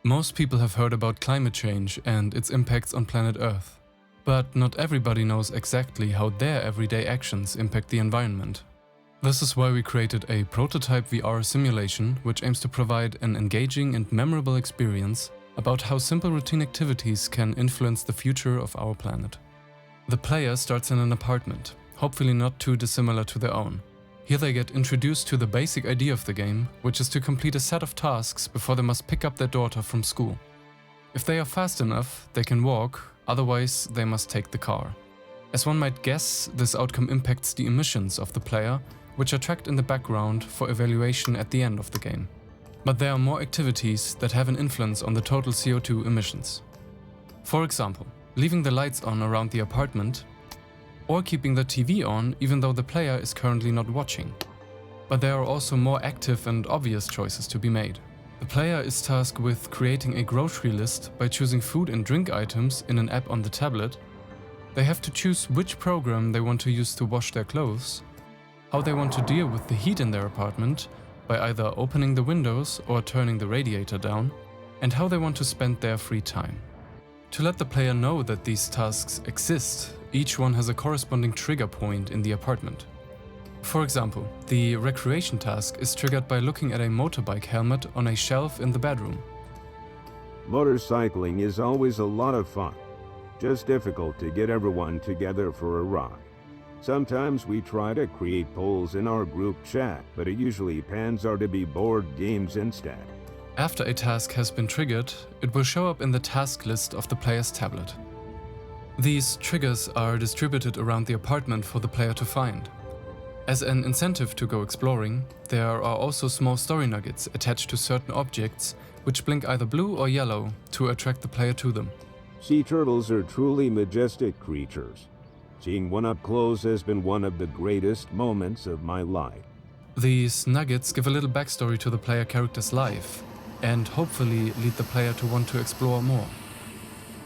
Most people have heard about climate change and its impacts on planet Earth. But not everybody knows exactly how their everyday actions impact the environment. This is why we created a prototype VR simulation which aims to provide an engaging and memorable experience about how simple routine activities can influence the future of our planet. The player starts in an apartment, hopefully not too dissimilar to their own. Here they get introduced to the basic idea of the game, which is to complete a set of tasks before they must pick up their daughter from school. If they are fast enough, they can walk, otherwise they must take the car. As one might guess, this outcome impacts the emissions of the player, which are tracked in the background for evaluation at the end of the game. But there are more activities that have an influence on the total CO2 emissions. For example, leaving the lights on around the apartment, or keeping the TV on even though the player is currently not watching. But there are also more active and obvious choices to be made. The player is tasked with creating a grocery list by choosing food and drink items in an app on the tablet. They have to choose which program they want to use to wash their clothes, how they want to deal with the heat in their apartment by either opening the windows or turning the radiator down, and how they want to spend their free time. To let the player know that these tasks exist, each one has a corresponding trigger point in the apartment. For example, the recreation task is triggered by looking at a motorbike helmet on a shelf in the bedroom. Motorcycling is always a lot of fun, just difficult to get everyone together for a ride. Sometimes we try to create polls in our group chat, but it usually pans out to be board games instead. After a task has been triggered, it will show up in the task list of the player's tablet. These triggers are distributed around the apartment for the player to find. As an incentive to go exploring, there are also small story nuggets attached to certain objects which blink either blue or yellow to attract the player to them. Sea turtles are truly majestic creatures. Seeing one up close has been one of the greatest moments of my life. These nuggets give a little backstory to the player character's life and hopefully lead the player to want to explore more.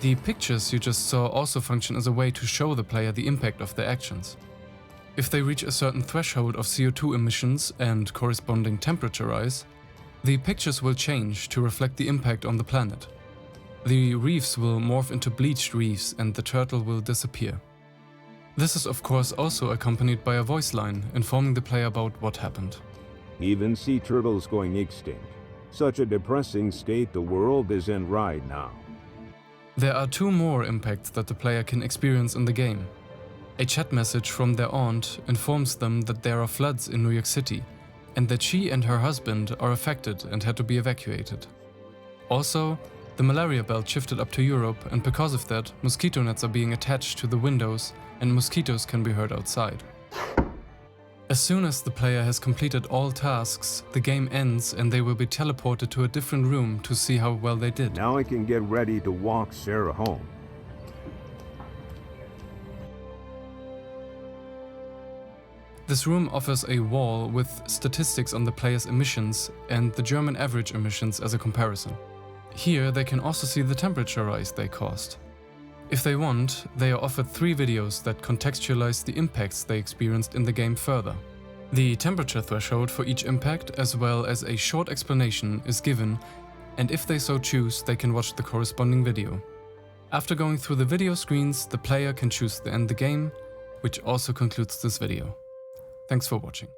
The pictures you just saw also function as a way to show the player the impact of their actions. If they reach a certain threshold of CO2 emissions and corresponding temperature rise, the pictures will change to reflect the impact on the planet. The reefs will morph into bleached reefs and the turtle will disappear. This is of course also accompanied by a voice line informing the player about what happened. Even sea turtles going extinct. Such a depressing state the world is in right now. There are two more impacts that the player can experience in the game. A chat message from their aunt informs them that there are floods in New York City and that she and her husband are affected and had to be evacuated. Also, the malaria belt shifted up to Europe, and because of that, mosquito nets are being attached to the windows and mosquitoes can be heard outside. As soon as the player has completed all tasks, the game ends and they will be teleported to a different room to see how well they did. Now I can get ready to walk Sarah home. This room offers a wall with statistics on the player's emissions and the German average emissions as a comparison. Here they can also see the temperature rise they caused. If they want, they are offered 3 videos that contextualize the impacts they experienced in the game further. The temperature threshold for each impact as well as a short explanation is given, and if they so choose, they can watch the corresponding video. After going through the video screens, the player can choose to end the game, which also concludes this video. Thanks for watching.